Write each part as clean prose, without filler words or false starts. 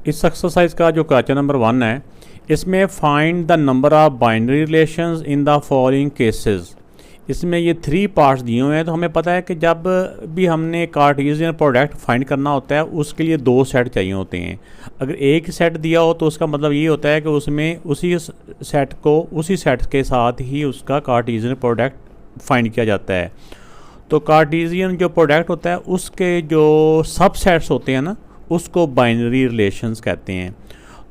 इस एक्सरसाइज का जो क्वेश्चन नंबर 1 है, इसमें find the number of binary relations in the following cases. इसमें ये 3 पार्ट्स दिए हुए हैं। तो हमें पता है कि जब भी हमने कार्टेशियन प्रोडक्ट फाइंड करना होता है उसके लिए 2 सेट चाहिए होते हैं। अगर एक सेट दिया हो तो उसका मतलब ये होता है कि उसमें उसी सेट के साथ ही उसका कार्टेशियन प्रोडक्ट फाइंड किया जाता है। तो कार्टेशियन जो प्रोडक्ट होता है उसके जो सबसेट्स होते हैं ना, उसको बाइनरी रिलेशंस कहते हैं।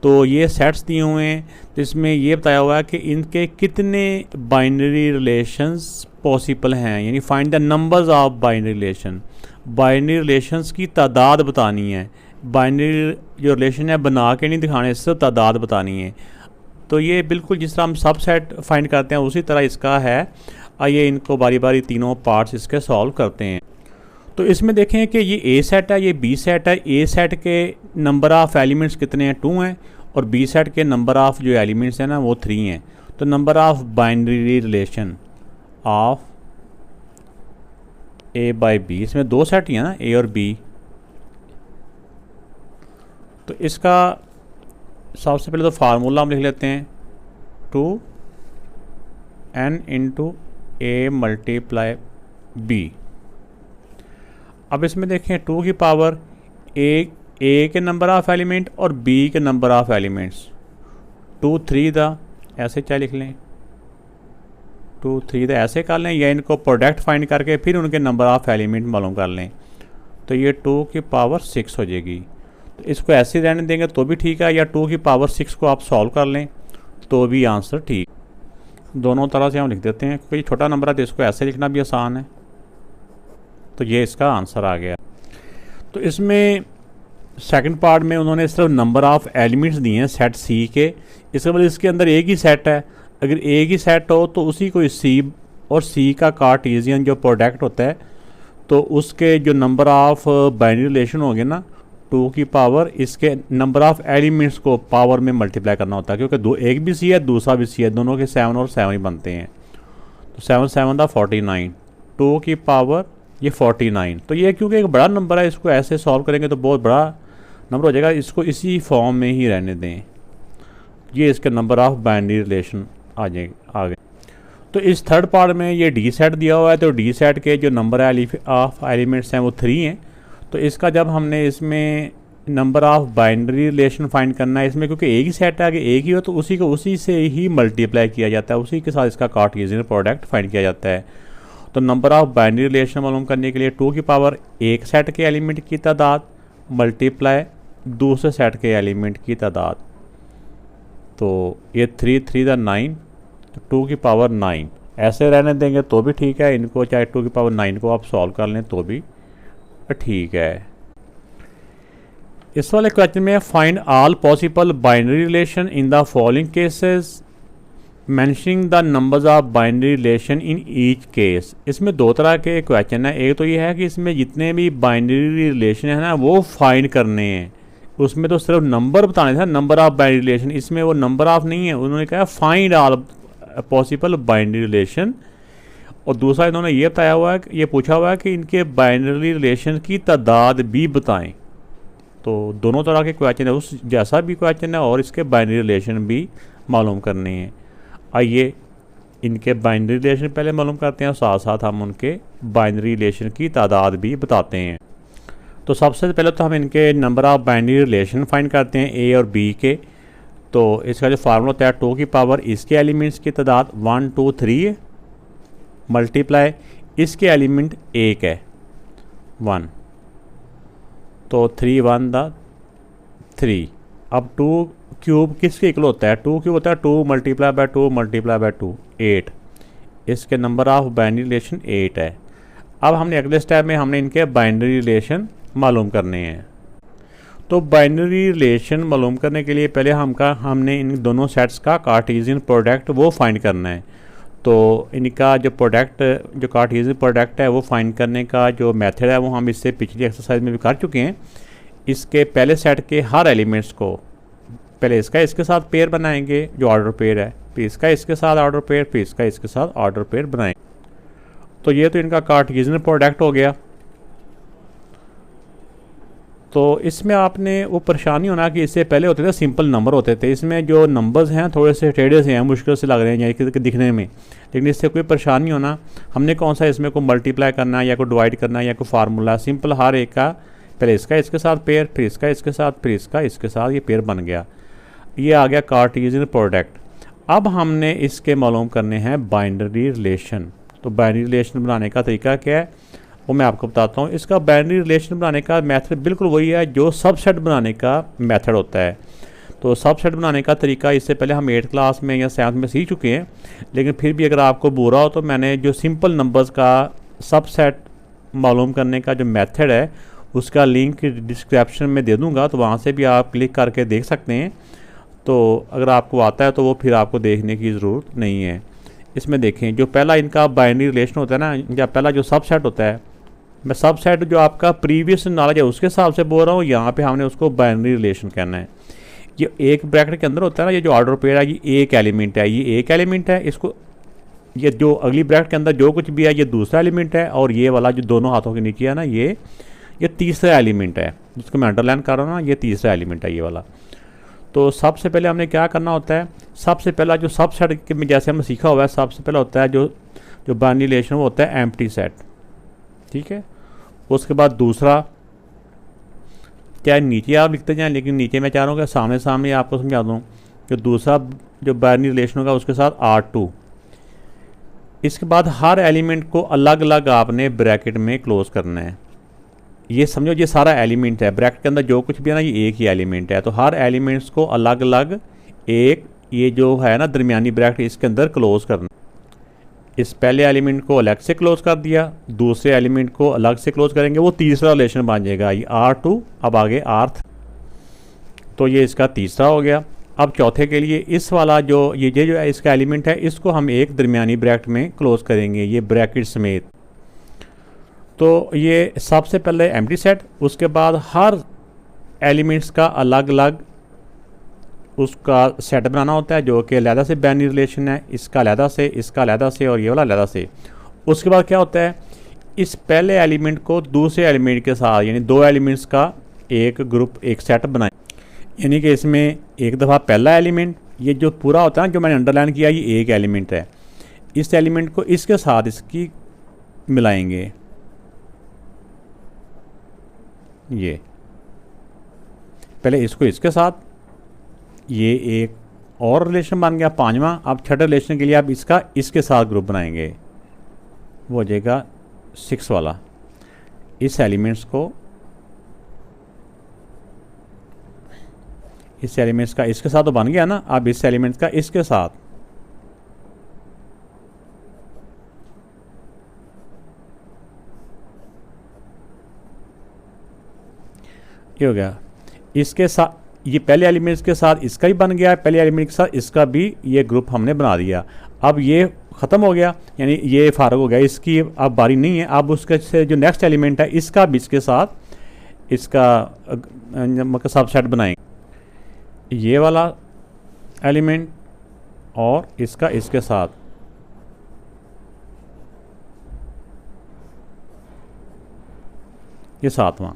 तो ये सेट्स दिए हुए हैं, तो इसमें ये बताया हुआ है कि इनके कितने बाइनरी रिलेशंस पॉसिबल हैं, यानी find the numbers of binary relation. Binary relations की तादाद बतानी है। बाइनरी जो रिलेशन है बना के नहीं दिखाने, सिर्फ तादाद बतानी है। तो ये बिल्कुल जिस तरह हम सब सेट फाइंड करते हैं उसी तरह इसका है। आइए इनको बारी बारी तीनों पार्ट्स इसके सॉल्व करते हैं। तो इसमें देखें कि ये ए सेट है, ये बी सेट है। ए सेट के नंबर ऑफ़ एलिमेंट्स कितने हैं, 2 हैं, और बी सेट के नंबर ऑफ़ जो एलिमेंट्स हैं ना वो 3 हैं। तो number of binary relation of A by B, इसमें 2 सेट ही हैं ना, ए और बी। तो इसका सबसे पहले तो फार्मूला हम लिख लेते हैं, 2n into A multiply B. अब इसमें देखें 2 की पावर ए के नंबर ऑफ़ एलिमेंट और बी के नंबर ऑफ़ एलिमेंट्स। 2 3 द, ऐसे क्या लिख लें, 2 3 द ऐसे कर लें, या इनको प्रोडक्ट फाइंड करके फिर उनके नंबर ऑफ़ एलिमेंट मालूम कर लें। तो ये 2 की पावर 6 हो जाएगी। तो इसको ऐसे रहने देंगे तो भी ठीक है, या 2 की पावर 6 को आप सॉल्व कर लें तो भी आंसर ठीक। दोनों तरह से हम लिख देते हैं, क्योंकि छोटा नंबर है तो इसको ऐसे लिखना भी आसान है। तो ये इसका आंसर आ गया। तो इसमें सेकंड पार्ट में उन्होंने सिर्फ नंबर ऑफ़ एलिमेंट्स दिए हैं सेट सी के। इसके मतलब इसके अंदर एक ही सेट है। अगर एक ही सेट हो तो उसी को सी और सी का कार्टेशियन जो प्रोडक्ट होता है तो उसके जो नंबर ऑफ़ बाइनरी रिलेशन होंगे ना, 2 की पावर इसके नंबर ऑफ़ एलिमेंट्स को पावर में मल्टीप्लाई करना होता है, क्योंकि एक भी सी है दूसरा भी सी है, दोनों के 7 और 7 ही बनते हैं। तो 7 7 दा 49, 2 की पावर ये 49। तो ये क्योंकि एक बड़ा नंबर है, इसको ऐसे सॉल्व करेंगे तो बहुत बड़ा नंबर हो जाएगा। इसको इसी फॉर्म में ही रहने दें। ये इसके नंबर ऑफ़ बाइनरी रिलेशन आ गए। तो इस थर्ड पार्ट में ये डी सेट दिया हुआ है। तो डी सेट के जो नंबर ऑफ़ एलिमेंट्स हैं वो 3 हैं। तो इसका जब हमने इसमें number of binary relation find करना है, इसमें क्योंकि एक ही सेट है, कि एक ही हो तो उसी को उसी से ही मल्टीप्लाई किया जाता है, उसी के साथ इसका कार्टेशियन प्रोडक्ट फाइंड किया जाता है। तो नंबर ऑफ़ बाइनरी रिलेशन मालूम करने के लिए 2 की पावर एक सेट के एलिमेंट की तादाद मल्टीप्लाई दूसरे सेट के एलिमेंट की तादाद। तो ये 3 3 द 9, तो 2 की पावर 9 ऐसे रहने देंगे तो भी ठीक है। इनको चाहे 2 की पावर 9 को आप सॉल्व कर लें तो भी ठीक है। इस वाले क्वेश्चन में find all possible binary relation in the following cases mentioning the numbers of binary relation in each case. इसमें 2 तरह के क्वेश्चन है। एक तो ये है कि इसमें जितने भी बाइनरी रिलेशन है ना वो फाइंड करने हैं। उसमें तो सिर्फ नंबर बताने थे, नंबर ऑफ बाइनरी रिलेशन। इसमें वो नंबर ऑफ नहीं है, उन्होंने कहा find all possible binary relation. और दूसरा इन्होंने ये बताया हुआ है, ये पूछा हुआ है कि इनके बाइनरी रिलेशन की तादाद भी बताएं। तो दोनों तरह के क्वेश्चन है, उस जैसा भी क्वेश्चन है और इसके बाइनरी रिलेशन भी मालूम करने हैं। आइए इनके बाइनरी रिलेशन पहले मालूम करते हैं और साथ साथ हम उनके बाइनरी रिलेशन की तादाद भी बताते हैं। तो सबसे पहले तो हम इनके number of binary relation find करते हैं ए और बी के। तो इसका जो फार्मूला होता है 2 की पावर इसके एलिमेंट्स की तादाद 1 2 3 है, मल्टीप्लाई इसके एलिमेंट 1 है 1, तो 3 1 द 3। अब 2 क्यूब किसके इक्वल होता है, 2 क्यूब होता है 2 मल्टीप्लाई बाय 2 मल्टीप्लाई बाय 2 8। इसके नंबर ऑफ़ बाइनरी रिलेशन 8 है। अब हमने अगले स्टेप में हमने इनके बाइनरी रिलेशन मालूम करने हैं। तो बाइनरी रिलेशन मालूम करने के लिए पहले हमने इन दोनों सेट्स का कार्टेशियन प्रोडक्ट वो फाइंड करना है। तो इनका जो प्रोडक्ट जो कार्टेशियन प्रोडक्ट है वो फाइंड करने का जो मेथड है वो हम इससे पिछली एक्सरसाइज में भी कर चुके हैं। इसके पहले सेट के हर एलिमेंट्स को पहले इसका इसके साथ पेयर बनाएंगे जो ऑर्डर पेयर है, फिर इसका इसके साथ ऑर्डर पेयर, फिर इसका इसके साथ ऑर्डर पेयर बनाएंगे। तो ये तो इनका कार्टेशियन प्रोडक्ट हो गया। तो इसमें आपने वो परेशानी होना कि इससे पहले होते थे सिंपल नंबर होते थे, इसमें जो नंबर्स हैं थोड़े से टेढ़े से हैं, मुश्किल से लग रहे हैं कि दिखने में, लेकिन इससे कोई परेशानी नहीं होना। हमने कौन सा इसमें को मल्टीप्लाई करना है या कोई डिवाइड करना है या कोई फार्मूला, सिंपल हर एक का पहले इसका इसके साथ पेयर, फिर इसका इसके साथ, फिर इसका इसके साथ, ये पेयर बन गया। ये आ गया कार्टेशियन प्रोडक्ट। अब हमने इसके मालूम करने हैं बाइनरी रिलेशन। तो बाइनरी रिलेशन बनाने का तरीका क्या है वो मैं आपको बताता हूँ। इसका बाइनरी रिलेशन बनाने का मेथड बिल्कुल वही है जो सबसेट बनाने का मेथड होता है। तो सबसेट बनाने का तरीका इससे पहले हम 8th क्लास में या 7th में सीख चुके हैं, लेकिन फिर भी अगर आपको बुरा हो तो मैंने जो सिंपल नंबर्स का सबसेट मालूम करने का जो मेथड है उसका लिंक डिस्क्रिप्शन में दे दूँगा, तो वहाँ से भी आप क्लिक करके देख सकते हैं। तो अगर आपको आता है तो वो फिर आपको देखने की ज़रूरत नहीं है। इसमें देखें जो पहला इनका बाइनरी रिलेशन होता है ना, या पहला जो सबसेट होता है, मैं सबसेट जो आपका प्रीवियस नॉलेज है उसके हिसाब से बोल रहा हूँ, यहाँ पे हमने उसको बाइनरी रिलेशन कहना है। ये एक ब्रैकेट के अंदर होता है ना, ये जो ऑर्डर पेयर है ये एक एलिमेंट है, ये एक एलिमेंट है, इसको ये जो अगली ब्रैकेट के अंदर जो कुछ भी है ये दूसरा एलिमेंट है, और ये वाला जो दोनों हाथों के नीचे है ना ये तीसरा एलिमेंट है, जिसको मैं अंडरलाइन कर रहा हूँ ना, ये तीसरा एलिमेंट है ये वाला। तो सबसे पहले हमने क्या करना होता है, सबसे पहला जो सबसेट में जैसे हमने सीखा हुआ है, सबसे पहला होता है जो बाइनरी रिलेशन वो होता है एम्प्टी सेट, ठीक है। उसके बाद दूसरा, चाहे नीचे आप लिखते जाएं, लेकिन नीचे मैं चाह रहा हूँ कि सामने सामने आपको समझा दूँ कि दूसरा जो बाइनरी रिलेशन होगा उसके साथ R2। इसके बाद हर एलिमेंट को अलग अलग आपने ब्रैकेट में क्लोज करना है। ये समझो ये सारा एलिमेंट है, ब्रैकेट के अंदर जो कुछ भी है ना ये एक ही एलिमेंट है, तो हर एलिमेंट्स को अलग अलग एक ये जो है ना दरमियानी ब्रैकेट इसके अंदर क्लोज करना। इस पहले एलिमेंट को अलग से क्लोज कर दिया, दूसरे एलिमेंट को अलग से क्लोज करेंगे, वो तीसरा रिलेशन बन जाएगा, ये R2 अब आगे R3, तो ये इसका तीसरा हो गया। अब चौथे के लिए इस वाला जो जो है इसका एलिमेंट है इसको हम एक दरमियानी ब्रैकेट में क्लोज करेंगे, ये ब्रैकेट समेत। तो ये सबसे पहले एम्प्टी सेट, उसके बाद हर एलिमेंट्स का अलग अलग उसका सेट बनाना होता है जो कि अलहदा से बाइनरी रिलेशन है, इसका अलहदा से, इसका अलहदा से और ये वाला अलहदा से। उसके बाद क्या होता है, इस पहले एलिमेंट को दूसरे एलिमेंट के साथ, यानी दो एलिमेंट्स का एक ग्रुप एक सेट बनाएं, यानी कि इसमें एक दफ़ा पहला एलिमेंट ये जो पूरा होता है ना जो मैंने अंडरलाइन किया ये एक एलिमेंट है, इस एलिमेंट को इसके साथ इसकी मिलाएंगे, ये पहले इसको इसके साथ, ये एक और रिलेशन बन गया पांचवा। अब छठे रिलेशन के लिए आप इसका इसके साथ ग्रुप बनाएंगे, वो हो जाएगा 6 वाला। इस एलिमेंट्स को इस एलिमेंट्स का इसके साथ तो बन गया ना, अब इस एलिमेंट्स का इसके साथ, ये हो गया। इसके साथ ये पहले एलिमेंट्स के साथ इसका ही बन गया है, पहले एलिमेंट के साथ इसका भी ये ग्रुप हमने बना दिया। अब ये ख़त्म हो गया, यानी ये फारग हो गया, इसकी अब बारी नहीं है। अब उसके से जो नेक्स्ट एलिमेंट है इसका भी इसके साथ इसका मतलब सबसेट बनाएंगे, ये वाला एलिमेंट और इसका इसके साथ, ये सातवां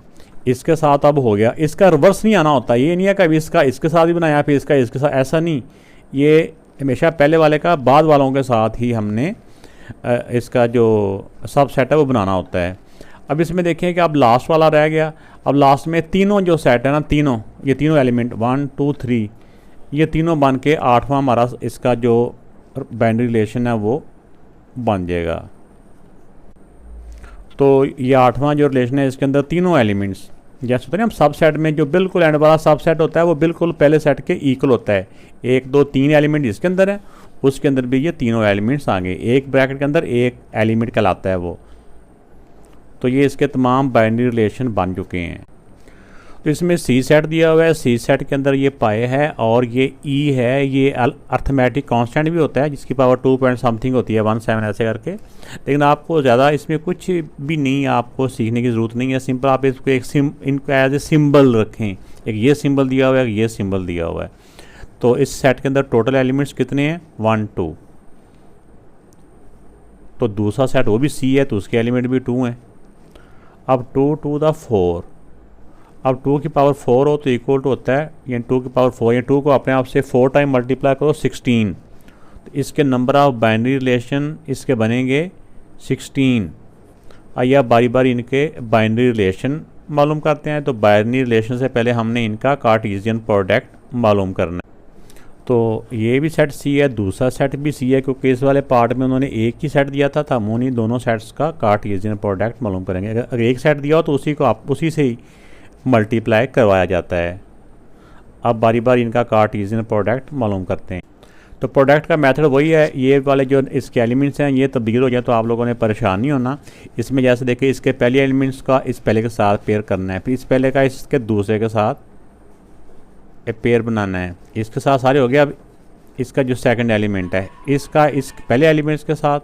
इसके साथ अब हो गया। इसका रिवर्स नहीं आना होता, ये नहीं है कभी इसका इसके साथ ही बनाया फिर इसका इसके साथ, ऐसा नहीं, ये हमेशा पहले वाले का बाद वालों के साथ ही हमने इसका जो सबसेट है वो बनाना होता है। अब इसमें देखें कि अब लास्ट वाला रह गया। अब लास्ट में तीनों जो सेट है ना, तीनों ये तीनों एलिमेंट 1 2 3 ये तीनों बन के आठवां हमारा इसका जो बाइनरी रिलेशन है वो बन जाएगा। तो ये आठवां जो रिलेशन है इसके अंदर तीनों एलिमेंट्स, जैसे होता है ना हम सब सेट में जो बिल्कुल एंड वाला सब सेट होता है वो बिल्कुल पहले सेट के इक्वल होता है। 1 2 3 एलिमेंट इसके अंदर है, उसके अंदर भी ये तीनों एलिमेंट्स आ गए, एक ब्रैकेट के अंदर एक एलिमेंट कहलाता है वो। तो ये इसके तमाम बाइनरी रिलेशन बन चुके हैं। तो इसमें सी सेट दिया हुआ है, सी सेट के अंदर ये पाए है और ये ई है, ये अर्थमेटिक कांस्टेंट भी होता है जिसकी पावर 2 पॉइंट समथिंग होती है 17 ऐसे करके। लेकिन आपको ज़्यादा इसमें कुछ भी नहीं आपको सीखने की ज़रूरत नहीं है, सिंपल आप इसको इनको एज ए सिंबल रखें, एक ये सिंबल दिया हुआ है, एक ये सिंबल दिया हुआ है। तो इस सेट के अंदर टोटल एलिमेंट्स कितने हैं 1 2, तो दूसरा सेट वो भी सी है तो उसके एलिमेंट भी 2 हैं। अब 2 2 द 4, अब 2 की पावर 4 हो तो इक्वल टू होता है या 2 की पावर 4 या 2 को अपने आप से 4 टाइम मल्टीप्लाई करो 16, तो इसके नंबर ऑफ बाइनरी रिलेशन इसके बनेंगे 16। आइए अब बारी बारी इनके बाइनरी रिलेशन मालूम करते हैं। तो बाइनरी रिलेशन से पहले हमने इनका कार्टेशियन प्रोडक्ट मालूम करना है। तो ये भी सेट सी है, दूसरा सेट भी सी है, क्योंकि इस वाले पार्ट में उन्होंने एक ही सेट दिया था, हम उन्हीं दोनों सेट्स का कार्टेशियन प्रोडक्ट मालूम करेंगे। अगर एक सेट दिया हो तो उसी को आप उसी से ही मल्टीप्लाई करवाया जाता है। अब बारी बारी इनका कार्टेशियन प्रोडक्ट मालूम करते हैं। तो प्रोडक्ट का मेथड वही है, ये वाले जो इसके एलिमेंट्स हैं ये तब्दील हो जाए तो आप लोगों ने परेशान नहीं होना। इसमें जैसे देखिए इसके पहले एलिमेंट्स का इस पहले के साथ पेयर करना है, फिर इस पहले का इसके दूसरे के साथ पेयर बनाना है। इसके साथ सारे हो गया। अब इसका जो सेकंड एलिमेंट है इसका इस पहले एलिमेंट्स के साथ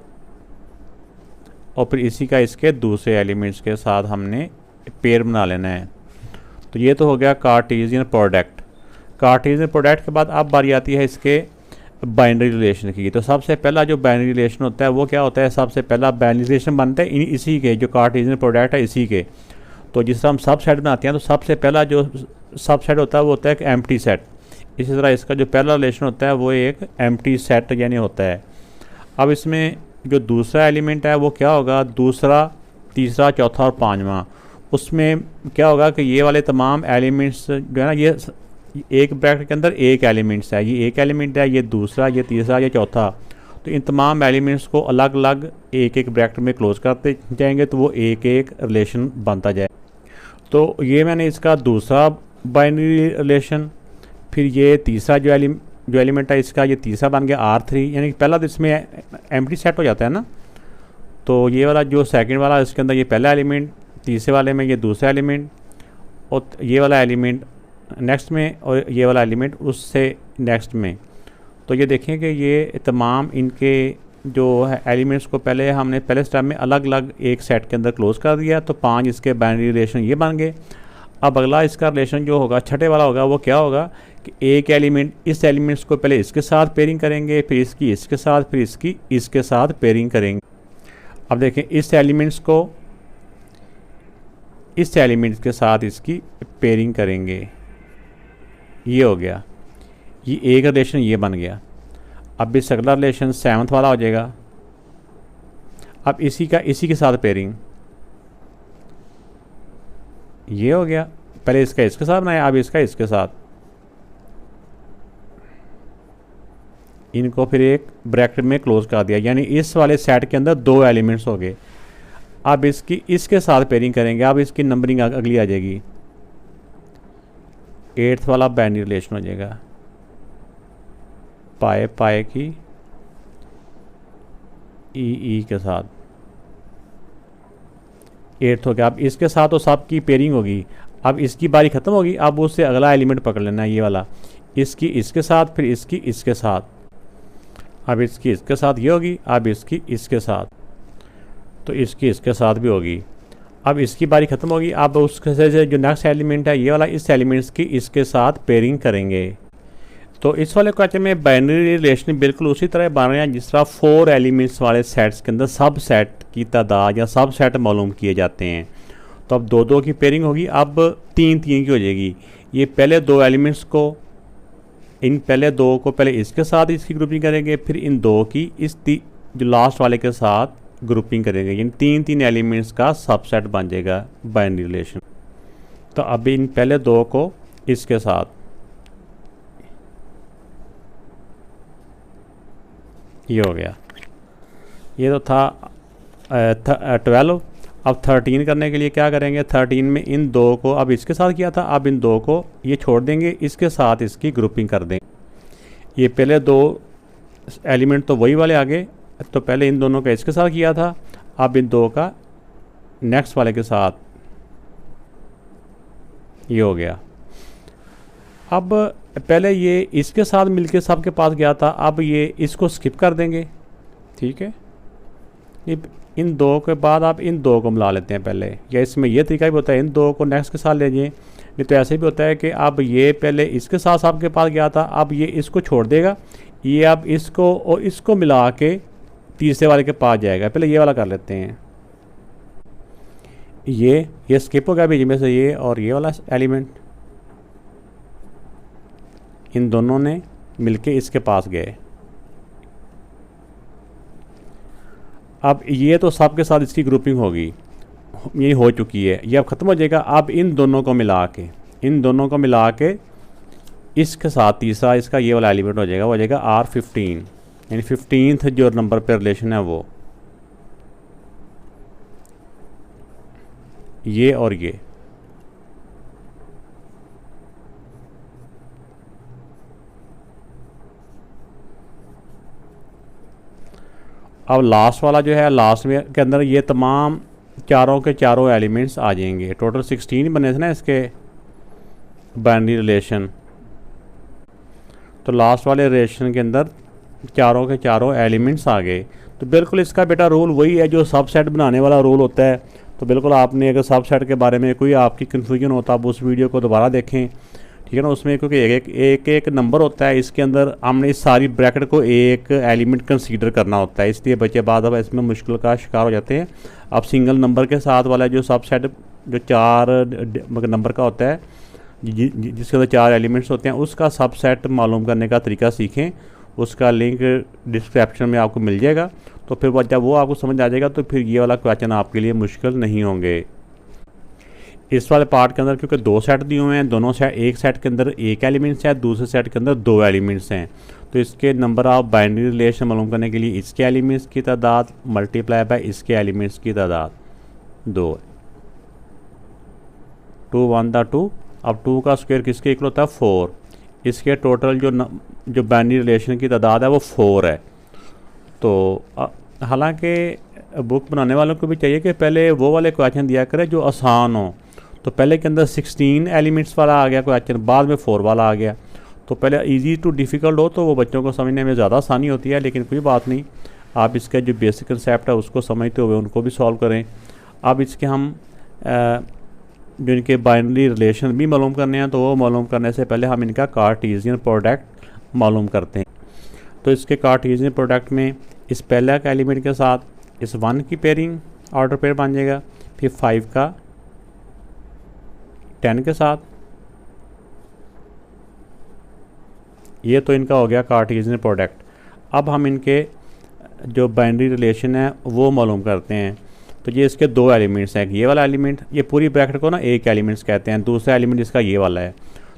और फिर इसी का इसके दूसरे एलिमेंट्स के साथ हमने पेयर बना लेना है। तो ये तो हो गया कार्टेशियन प्रोडक्ट। कार्टेशियन प्रोडक्ट के बाद अब बारी आती है इसके बाइनरी रिलेशन की। तो सबसे पहला जो बाइनरी रिलेशन होता है वो क्या होता है, सबसे पहला बाइनरी रिलेशन बनता है इसी के, जो कार्टेशियन प्रोडक्ट है इसी के। तो जिस तरह हम सब सेट बनाते हैं तो सबसे पहला जो सब सेट होता है वो होता है एक एम्प्टी सेट। इसी तरह इसका जो पहला रिलेशन होता है वो एक एम्प्टी सेट यानी होता है। अब इसमें जो दूसरा एलिमेंट है वो क्या होगा, दूसरा, तीसरा, चौथा और पाँचवा, उसमें क्या होगा कि ये वाले तमाम एलिमेंट्स जो है ना, ये एक ब्रैकेट के अंदर एक एलिमेंट्स है, ये एक एलिमेंट है, ये दूसरा, ये तीसरा, ये चौथा। तो इन तमाम एलिमेंट्स को अलग अलग एक एक ब्रैकेट में क्लोज करते जाएंगे तो वो एक एक रिलेशन बनता जाए। तो ये मैंने इसका दूसरा बाइनरी रिलेशन, फिर ये तीसरा जो एलिमेंट है इसका, ये तीसरा बन गया R3, यानी पहला तो इसमें एम्प्टी सेट हो जाता है ना। तो ये वाला जो सेकंड वाला इसके अंदर ये पहला एलिमेंट, तीसरे वाले में ये दूसरा एलिमेंट, और ये वाला एलिमेंट नेक्स्ट में, और ये वाला एलिमेंट उससे नेक्स्ट में। तो ये देखें कि ये तमाम इनके जो है एलिमेंट्स को पहले हमने पहले स्टेप में अलग अलग एक सेट के अंदर क्लोज कर दिया, तो 5 इसके बाइनरी रिलेशन ये बन गए। अब अगला इसका रिलेशन जो होगा छठे वाला होगा वो क्या होगा कि एक एलिमेंट, इस एलिमेंट्स को पहले इसके साथ पेयरिंग करेंगे, फिर इसकी इसके साथ, फिर इसकी इसके साथ पेयरिंग करेंगे। अब देखें इस एलिमेंट्स को इस एलिमेंट्स के साथ इसकी पेयरिंग करेंगे, ये हो गया, ये एक रिलेशन ये बन गया। अब इस अगला रिलेशन 7th वाला हो जाएगा। अब इसी के साथ पेयरिंग, ये हो गया, पहले इसका इसके साथ बनाया, अब इसका इसके साथ, इनको फिर एक ब्रैकेट में क्लोज कर दिया, यानी इस वाले सेट के अंदर 2 एलिमेंट्स हो गए। अब इसकी इसके साथ पेयरिंग करेंगे, अब इसकी नंबरिंग अगली आ जाएगी, 8th वाला बाइनरी रिलेशन हो जाएगा, पाए की ई के साथ, 8th हो गया। अब इसके साथ तो सब की पेयरिंग होगी। अब इसकी बारी ख़त्म होगी, अब उससे अगला एलिमेंट पकड़ लेना है, ये वाला, इसकी इसके साथ, फिर इसकी इसके साथ, अब इसकी इसके साथ ये होगी, अब इसकी इसके साथ, तो इसकी इसके साथ भी होगी। अब इसकी बारी ख़त्म होगी, अब उसके से जो नेक्स्ट एलिमेंट है ये वाला, इस एलिमेंट्स की इसके साथ पेयरिंग करेंगे। तो इस वाले क्वेश्चन में बाइनरी रिलेशन बिल्कुल उसी तरह बन रहे हैं जिस तरह 4 एलिमेंट्स वाले सेट्स के अंदर सब सेट की तादाद या सब सेट मालूम किए जाते हैं। तो अब 2-2 की पेयरिंग होगी, अब 3-3 की हो जाएगी। ये पहले 2 एलिमेंट्स को, इन पहले 2 को पहले इसके साथ इसकी ग्रुपिंग करेंगे, फिर इन 2 की इस जो लास्ट वाले के साथ ग्रुपिंग करेंगे, यानी 3-3 एलिमेंट्स का सबसेट बन जाएगा बाइनरी रिलेशन। तो अब इन पहले 2 को इसके साथ, ये हो गया, ये तो था 12। अब 13 करने के लिए क्या करेंगे, 13 में इन 2 को अब इसके साथ किया था, अब इन 2 को ये छोड़ देंगे, इसके साथ इसकी ग्रुपिंग कर देंगे। ये पहले 2 एलिमेंट तो वही वाले आगे, तो पहले इन दोनों का इसके साथ किया था, अब इन 2 का नेक्स्ट वाले के साथ, ये हो गया। अब पहले ये इसके साथ मिलके सबके पास गया था, अब ये इसको स्किप कर देंगे, ठीक है। इन 2 के बाद आप इन 2 को मिला लेते हैं पहले, या इसमें यह तरीका भी होता है, इन 2 को नेक्स्ट के साथ ले जाइए। नहीं तो ऐसे भी होता है कि अब ये पहले इसके साथ सबके पास गया था, अब ये इसको छोड़ देगा, ये अब इसको और इसको मिला के तीसरे वाले के पास जाएगा। पहले ये वाला कर लेते हैं, ये स्किप हो गया बीच में से, ये और ये वाला एलिमेंट, इन दोनों ने मिलके इसके पास गए। अब ये तो सब के साथ इसकी ग्रुपिंग होगी, ये हो चुकी है, ये अब ख़त्म हो जाएगा। अब इन दोनों को मिला के इसके साथ तीसरा इसका ये वाला एलिमेंट हो जाएगा R15, यानी 15th जो नंबर पे रिलेशन है वो ये और ये। अब लास्ट वाला जो है, लास्ट में के अंदर ये तमाम चारों के चारों एलिमेंट्स आ जाएंगे। टोटल 16 बने थे ना इसके बाइनरी रिलेशन, तो लास्ट वाले रिलेशन के अंदर चारों के चारों एलिमेंट्स आ गए। तो बिल्कुल इसका बेटा रूल वही है जो सबसेट बनाने वाला रूल होता है। तो बिल्कुल आपने अगर सबसेट के बारे में कोई आपकी कन्फ्यूजन होता आप उस वीडियो को दोबारा देखें, ठीक है ना। उसमें क्योंकि एक नंबर होता है, इसके अंदर हमने इस सारी ब्रैकेट को एक एलिमेंट कंसीडर करना होता है, इसलिए बच्चे बाद अब इसमें मुश्किल का शिकार हो जाते हैं। अब सिंगल नंबर के साथ वाला जो सबसेट जो 4 नंबर का होता है, जिसके अंदर 4 एलिमेंट्स होते हैं, उसका सबसेट मालूम करने का तरीका सीखें। उसका लिंक डिस्क्रिप्शन में आपको मिल जाएगा। तो फिर जब वो आपको समझ आ जाएगा तो फिर ये वाला क्वेश्चन आपके लिए मुश्किल नहीं होंगे। इस वाले पार्ट के अंदर क्योंकि 2 सेट दिए हुए हैं, दोनों सेट, एक सेट के अंदर एक एलिमेंट्स है, दूसरे सेट के अंदर 2 एलिमेंट्स हैं। तो इसके नंबर ऑफ बाइनरी रिलेशन मालूम करने के लिए इसके एलिमेंट्स की तादाद मल्टीप्लाई बाय इसके एलिमेंट्स की तादाद 2 है। 2 1 दा 2। अब 2 का स्क्वायर किसके इक्वल होता है 4। इसके टोटल जो बाइनरी रिलेशन की तादाद है वो 4 है। तो हालांकि बुक बनाने वालों को भी चाहिए कि पहले वो वाले क्वेश्चन दिया करें जो आसान हो। तो पहले के अंदर 16 एलिमेंट्स वाला आ गया क्वेश्चन, बाद में 4 वाला आ गया। तो पहले इजी टू डिफ़िकल्ट हो तो वो बच्चों को समझने में ज़्यादा आसानी होती है, लेकिन कोई बात नहीं, आप इसका जो बेसिक कंसेप्ट है उसको समझते हुए उनको भी सॉल्व करें। अब इसके हम जो इनके बाइनरी रिलेशन भी मालूम करने हैं, तो वो मालूम करने से पहले हम इनका कार्टेशियन प्रोडक्ट मालूम करते हैं। तो इसके कार्टेशियन प्रोडक्ट में इस पहले का एलिमेंट के साथ इस 1 की पेयरिंग ऑर्डर पेयर बन जाएगा, फिर 5 का 10 के साथ, ये तो इनका हो गया कार्टेशियन प्रोडक्ट। अब हम इनके जो बाइनरी रिलेशन है वो मालूम करते हैं। तो ये इसके 2 एलिमेंट्स हैं, ये वाला एलिमेंट, ये पूरी ब्रैकेट को ना एक एलिमेंट्स कहते हैं, दूसरा एलिमेंट इसका ये वाला है।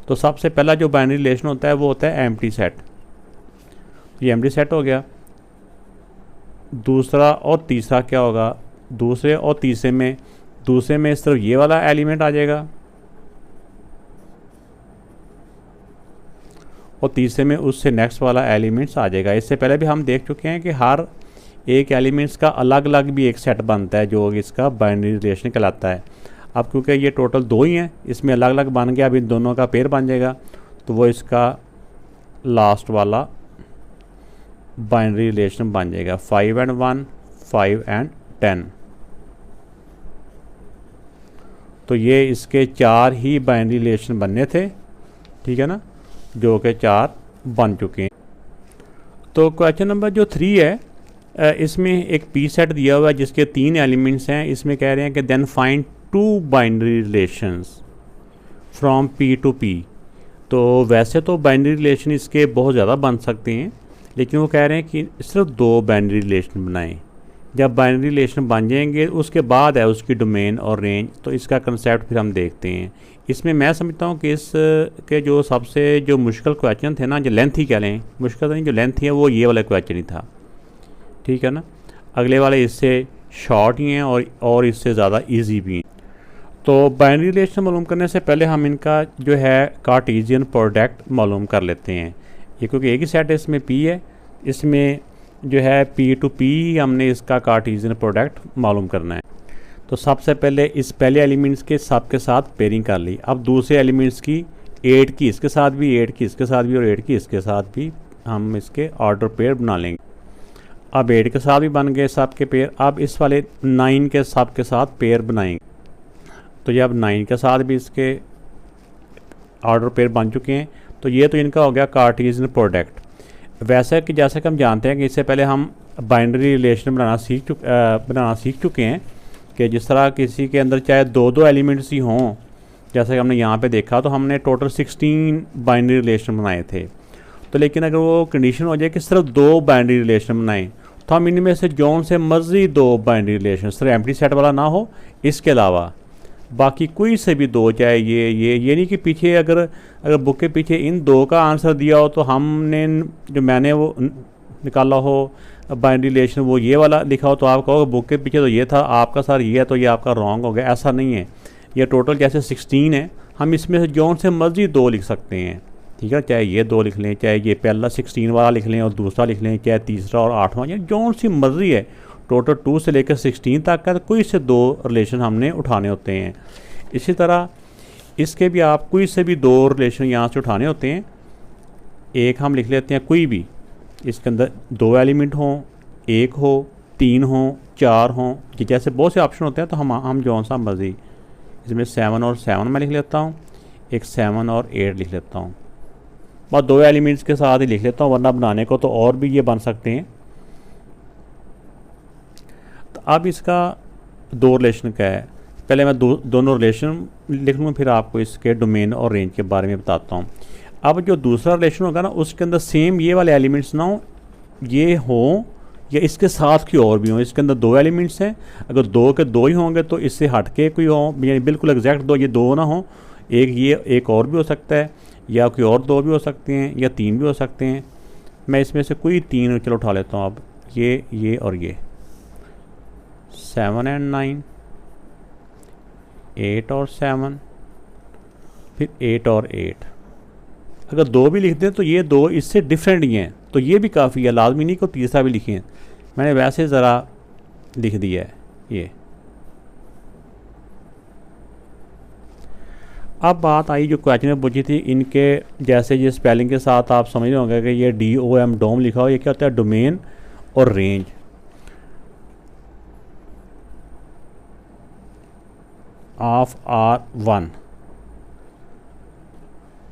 तो सबसे पहला जो बाइनरी रिलेशन होता है वो होता है एम्प्टी सेट। ये एम्प्टी सेट हो गया। दूसरा और तीसरा क्या होगा, दूसरे और तीसरे में सिर्फ ये वाला एलिमेंट आ जाएगा और तीसरे में उससे नेक्स्ट वाला एलिमेंट्स आ जाएगा। इससे पहले भी हम देख चुके हैं कि हर एक एलिमेंट्स का अलग अलग भी एक सेट बनता है जो इसका बाइनरी रिलेशन कहलाता है। अब क्योंकि ये टोटल 2 ही हैं, इसमें अलग अलग बन गया, अब इन दोनों का पेयर बन जाएगा, तो वो इसका लास्ट वाला बाइनरी रिलेशन बन जाएगा 5 and 1, 5 and 10। तो ये इसके 4 ही बाइनरी रिलेशन बनने थे, ठीक है ना, जो कि 4 बन चुके हैं। तो क्वेश्चन नंबर जो 3 है, इसमें एक पी सेट दिया हुआ है जिसके 3 एलिमेंट्स हैं। इसमें कह रहे हैं कि then find 2 binary relations from P to P. तो वैसे तो बाइनरी रिलेशन इसके बहुत ज़्यादा बन सकते हैं, लेकिन वो कह रहे हैं कि सिर्फ 2 बाइनरी रिलेशन बनाएं। जब बाइनरी रिलेशन बन जाएंगे उसके बाद है उसकी डोमेन और रेंज। तो इसका कंसेप्ट फिर हम देखते हैं। इसमें मैं समझता हूँ कि इस के जो सबसे जो मुश्किल क्वेश्चन थे ना, जो लेंथ ही कह लें, मुश्किल नहीं, जो लेंथ है वो ये वाला क्वेश्चन ही था, ठीक है ना। अगले वाले इससे शॉर्ट ही हैं और इससे ज़्यादा इजी भी हैं। तो बाइनरी रिलेशन मालूम करने से पहले हम इनका जो है कार्टेशियन प्रोडक्ट मालूम कर लेते हैं। ये क्योंकि एक ही सेट है, इसमें पी है, इसमें जो है पी टू पी हमने इसका कार्टेशियन प्रोडक्ट मालूम करना है। तो सबसे पहले इस पहले एलिमेंट्स के सब के साथ पेयरिंग कर ली। अब दूसरे एलिमेंट्स की 8 की इसके साथ भी, 8 की इसके साथ भी और 8 की इसके साथ भी हम इसके ऑर्डर पेयर बना लेंगे। अब 8 के साथ भी बन गए सब के पेयर। अब इस वाले 9 के सब के साथ पेयर बनाएंगे। तो ये अब 9 के साथ भी इसके ऑर्डर पेयर बन चुके हैं। तो ये तो इनका हो गया कार्टेशियन प्रोडक्ट। वैसे कि जैसे कि हम जानते हैं कि इससे पहले हम बाइनरी रिलेशन बनाना सीख चुके हैं कि जिस तरह किसी के अंदर चाहे दो दो एलिमेंट्स ही हों, जैसे कि हमने यहाँ पे देखा, तो हमने टोटल 16 बाइनरी रिलेशन बनाए थे। तो लेकिन अगर वो कंडीशन हो जाए कि सिर्फ दो बाइनरी रिलेशन बनाएं, तो हम इनमें से जौन से मर्जी दो बाइनरी रिलेशन, सिर्फ एम्प्टी सेट वाला ना हो, इसके अलावा बाकी कोई से भी दो, चाहे ये नहीं कि पीछे अगर बुक के पीछे इन दो का आंसर दिया हो तो हमने जो मैंने वो निकाला हो बाइनरी रिलेशन वो ये वाला लिखा हो, तो आप कहोगे बुक के पीछे तो ये था, आपका सर ये है, तो ये आपका रॉन्ग हो गया। ऐसा नहीं है। ये टोटल जैसे 16 है, हम इसमें से जौन से मर्जी दो लिख सकते हैं, ठीक है। चाहे ये दो लिख लें, चाहे ये पहला 16 वाला लिख लें और दूसरा लिख लें, चाहे तीसरा और 8वां, या जौन सी मर्जी है। टोटल 2 से लेकर 16 तक का कोई से दो रिलेशन हमने उठाने होते हैं। इसी तरह इसके भी आप कोई से भी दो रिलेशन यहाँ से उठाने होते हैं। एक हम लिख लेते हैं कोई भी, इसके अंदर दो एलिमेंट हों, एक हो, 3 हो, 4 हों, कि जैसे बहुत से ऑप्शन होते हैं, तो हम जौन सा मर्जी, इसमें 7 और 7 मैं लिख लेता हूँ, एक 7 और 8 लिख लेता हूँ। बस दो एलिमेंट्स के साथ ही लिख लेता हूँ, वरना बनाने को तो और भी ये बन सकते हैं। तो अब इसका दो रिलेशन का है, पहले मैं दोनों रिलेशन लिख लूँ, फिर आपको इसके डोमेन और रेंज के बारे में बताता हूँ। अब जो दूसरा रिलेशन होगा ना, उसके अंदर सेम ये वाले एलिमेंट्स ना हो, ये हों या इसके साथ की और भी हों। इसके अंदर दो एलिमेंट्स हैं, अगर दो के दो ही होंगे तो इससे हट के कोई हो, यानी बिल्कुल एग्जैक्ट दो, ये दो ना हो, एक ये एक और भी हो सकता है, या कोई और दो भी हो सकते हैं, या 3 भी हो सकते हैं। मैं इसमें से कोई 3 चलो उठा लेता हूँ। अब ये और ये 7 और 9, 8 और 7, फिर 8 और 8। अगर दो भी लिख दें तो ये दो इससे डिफरेंट ही हैं, तो ये भी काफ़ी है, लाजमी नहीं को तीसरा भी लिखें। मैंने वैसे ज़रा लिख दिया है ये। अब बात आई जो क्वेश्चन में पूछी थी, इनके जैसे ये स्पेलिंग के साथ आप समझ रहे होंगे कि ये DOM डोम लिखा हो, ये क्या होता है, डोमेन और रेंज। ऑफ R1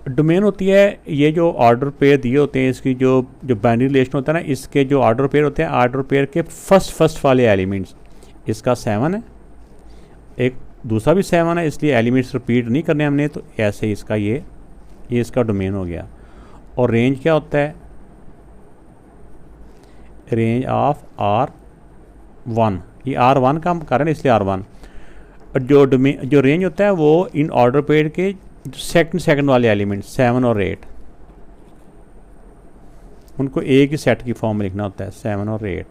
डोमेन होती है, ये जो ऑर्डर पेयर दिए होते हैं, इसकी जो बाइनरी रिलेशन होता है ना, इसके जो ऑर्डर पेयर होते हैं, ऑर्डर पेयर के फर्स्ट वाले एलिमेंट्स, इसका 7 है, एक दूसरा भी 7 है, इसलिए एलिमेंट्स रिपीट नहीं करने हमने, तो ऐसे इसका ये इसका डोमेन हो गया। और रेंज क्या होता है, रेंज ऑफ R1, ये R1 का हम कर रहे हैं इसलिए R1। और जो रेंज होता है वो इन ऑर्डर पेयर के सेकंड वाले एलिमेंट 7 और 8, उनको एक ही सेट की फॉर्म में लिखना होता है, 7 और 8।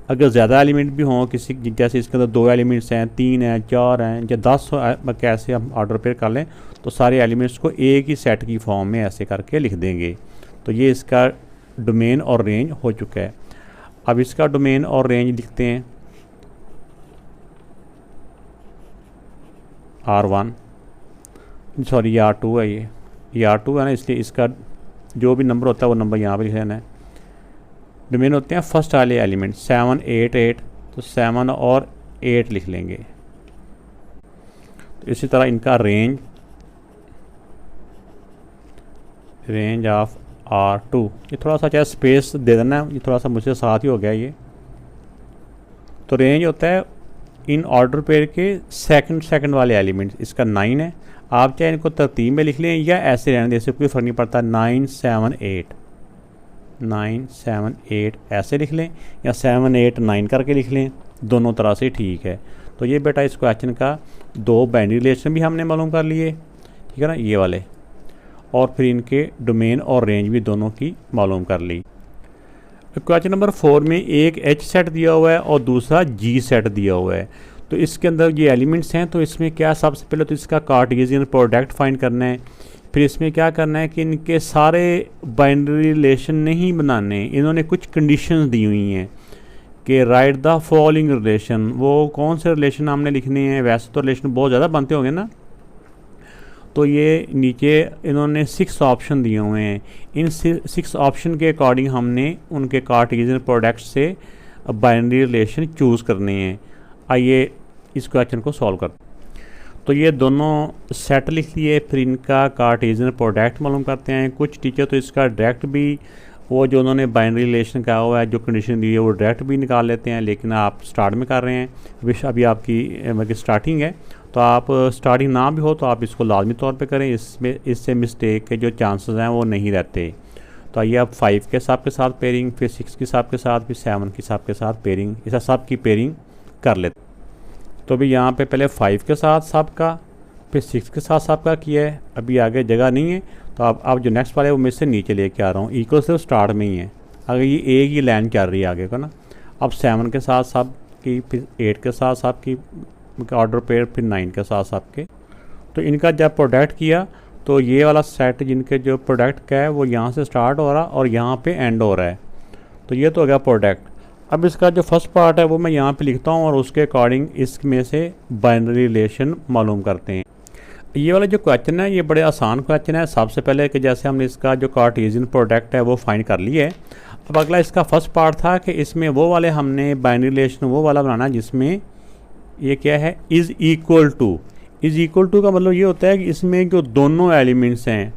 अगर ज़्यादा एलिमेंट भी हों, किसी जैसे इसके अंदर 2 एलिमेंट्स हैं, 3 हैं, 4 हैं, या 10 कैसे हम ऑर्डर पेयर कर लें, तो सारे एलिमेंट्स को एक ही सेट की फॉर्म में ऐसे करके लिख देंगे। तो ये इसका डोमेन और रेंज हो चुका है। अब इसका डोमेन और रेंज लिखते हैं। R1 सॉरी ये R2 है, ये R2 है ना, इसलिए इसका जो भी नंबर होता है वो नंबर यहाँ पे लिख लेना है। डोमेन होते हैं फर्स्ट वाले एलिमेंट 7 8 8, तो 7 और 8 लिख लेंगे। तो इसी तरह इनका रेंज ऑफ R2, ये थोड़ा सा चाहे स्पेस दे देना, ये थोड़ा सा मुझसे साथ ही हो गया ये। तो रेंज होता है इन ऑर्डर पेयर के सेकंड वाले एलिमेंट्स, इसका 9 है। आप चाहे इनको तरतीब में लिख लें या ऐसे रहने दें, इससे कोई फ़र्क नहीं पड़ता। 9 7 8 ऐसे लिख लें, या 7 8 9 करके लिख लें, दोनों तरह से ठीक है। तो ये बेटा इस क्वेश्चन का दो बाइनरी रिलेशन भी हमने मालूम कर लिए, ठीक है ना, ये वाले, और फिर इनके डोमेन और रेंज भी दोनों की मालूम कर ली। क्वेश्चन नंबर 4 में एक H सेट दिया हुआ है और दूसरा G सेट दिया हुआ है। तो इसके अंदर ये एलिमेंट्स हैं, तो इसमें क्या, सबसे पहले तो इसका कार्टेशियन प्रोडक्ट फाइंड करना है। फिर इसमें क्या करना है कि इनके सारे बाइनरी रिलेशन नहीं बनाने, इन्होंने कुछ कंडीशंस दी हुई हैं कि राइट द फॉलोइंग रिलेशन। वो कौन से रिलेशन हमने लिखने हैं, वैसे तो रिलेशन बहुत ज़्यादा बनते होंगे ना, तो ये नीचे इन्होंने 6 ऑप्शन दिए हुए हैं। इन 6 ऑप्शन के अकॉर्डिंग हमने उनके कार्टेशियन प्रोडक्ट से बाइनरी रिलेशन चूज़ करने हैं। आइए इस क्वेश्चन को सॉल्व करते हैं। तो ये दोनों सेट लिख लिए, फिर इनका कार्टेशियन प्रोडक्ट मालूम करते हैं। कुछ टीचर तो इसका डायरेक्ट भी वो जो उन्होंने बाइनरी रिलेशन का हुआ है, जो कंडीशन दी है वो डायरेक्ट भी निकाल लेते हैं, लेकिन आप स्टार्ट में कर रहे हैं, अभी आपकी मतलब स्टार्टिंग है, तो आप स्टार्टिंग ना भी हो तो आप इसको लाजमी तौर पे करें, इससे मिस्टेक के जो चांसेस हैं वो नहीं रहते। तो आइए आप 5 के हिसाब के साथ पेयरिंग, फिर 6 के हिसाब के साथ, फिर 7 के हिसाब के साथ पेयरिंग, इस सब की पेयरिंग कर लेते। तो अभी यहाँ पे पहले 5 के साथ सब का, फिर 6 के साथ सब का किया है, अभी आगे जगह नहीं है, तो आप जो नेक्स्ट वाले वो मैं से नीचे लेके आ रहा हूँ, इक्वल सिर्फ स्टार्ट में ही है, अगर ये एक ही लाइन चल रही है आगे को ना। अब 7 के साथ सब की, फिर 8 के साथ सब की ऑर्डर पेयर, फिर 9 के साथ सब के। तो इनका जब प्रोडक्ट किया तो ये वाला सेट जिनके जो प्रोडक्ट का है वो यहाँ से स्टार्ट हो रहा और यहाँ पे एंड हो रहा है, तो ये तो हो गया प्रोडक्ट। अब इसका जो फर्स्ट पार्ट है वो मैं यहाँ पे लिखता हूँ और उसके अकॉर्डिंग इसमें से बाइनरी रिलेशन मालूम करते हैं। ये वाला जो क्वेश्चन है ये बड़े आसान क्वेश्चन है। सबसे पहले कि जैसे हमने इसका जो कार्टेशियन प्रोडक्ट है वो फाइंड कर लिया है। अब अगला इसका फर्स्ट पार्ट था कि इसमें वो वाले हमने बाइनरी रिलेशन वो वाला बनाना जिसमें ये क्या है, is equal to. Is equal to का मतलब ये होता है कि इसमें जो दोनों एलिमेंट्स हैं,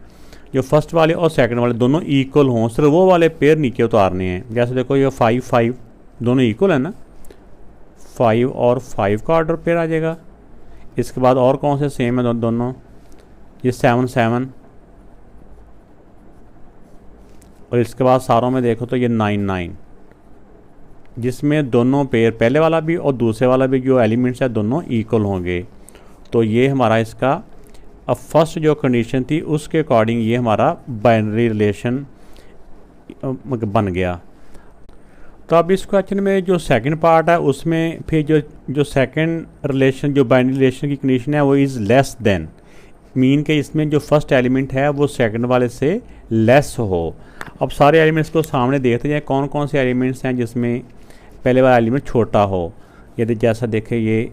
जो फर्स्ट वाले और सेकंड वाले दोनों इक्वल हों, सिर्फ वो वाले पेयर नीचे उतारने हैं। जैसे देखो ये 5 5 दोनों इक्वल है ना, 5 और 5 का ऑर्डर पेयर आ जाएगा। इसके बाद और कौन से सेम है दोनों, ये 7 7, और इसके बाद सारों में देखो तो ये 9 9, जिसमें दोनों पेयर पहले वाला भी और दूसरे वाला भी जो एलिमेंट्स है दोनों इक्वल होंगे। तो ये हमारा इसका अब फर्स्ट जो कंडीशन थी उसके अकॉर्डिंग ये हमारा बाइनरी रिलेशन बन गया। तो अब इस क्वेश्चन में जो सेकंड पार्ट है उसमें फिर जो सेकंड रिलेशन, जो बाइनरी रिलेशन की कंडीशन है वो इज़ लेस देन, मीन के इसमें जो फर्स्ट एलिमेंट है वो सेकंड वाले से लेस हो। अब सारे एलिमेंट्स को सामने देखते जाए कौन कौन से एलिमेंट्स हैं जिसमें पहले वाला एलिमेंट छोटा हो। यदि जैसा देखें ये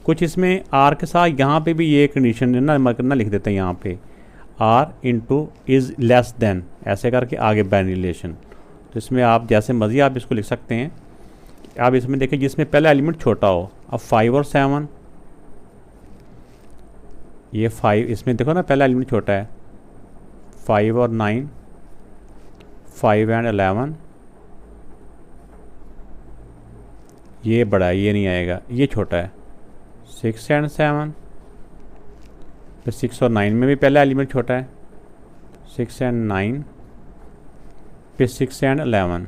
कुछ इसमें आर के साथ यहाँ पे भी ये कंडीशन ना लिख देते हैं यहाँ पे, R into is less than, ऐसे करके आगे बाइनरी रिलेशन। तो इसमें आप जैसे मर्जी आप इसको लिख सकते हैं। आप इसमें देखें जिसमें पहला एलिमेंट छोटा हो। अब 5 और 7, ये 5, इसमें देखो ना पहला एलिमेंट छोटा है, 5 और 9, 5 एंड 11, ये बड़ा है, ये नहीं आएगा, ये छोटा है। 6 एंड 7, फिर 6 और 9 में भी पहला एलिमेंट छोटा है, 6 एंड 9, फिर 6 एंड 11।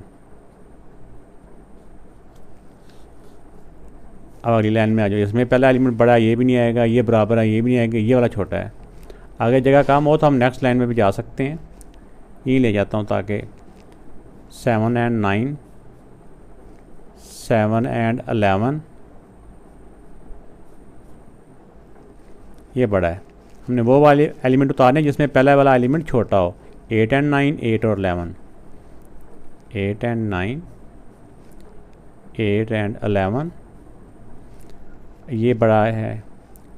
अब अगली लाइन में आ जाओ, इसमें पहला एलिमेंट बड़ा है, ये भी नहीं आएगा, ये बराबर है, ये भी नहीं आएगा, ये वाला छोटा है। आगे जगह कम हो तो हम नेक्स्ट लाइन में भी जा सकते हैं, ये ले जाता हूँ ताकि 7 एंड 9, 7 एंड 11, ये बड़ा है। हमने वो वाले एलिमेंट उतारने जिसमें पहला वाला एलिमेंट छोटा हो। 8 एंड 9, 8 और 11, 8 एंड 9, 8 एंड 11, ये बड़ा है,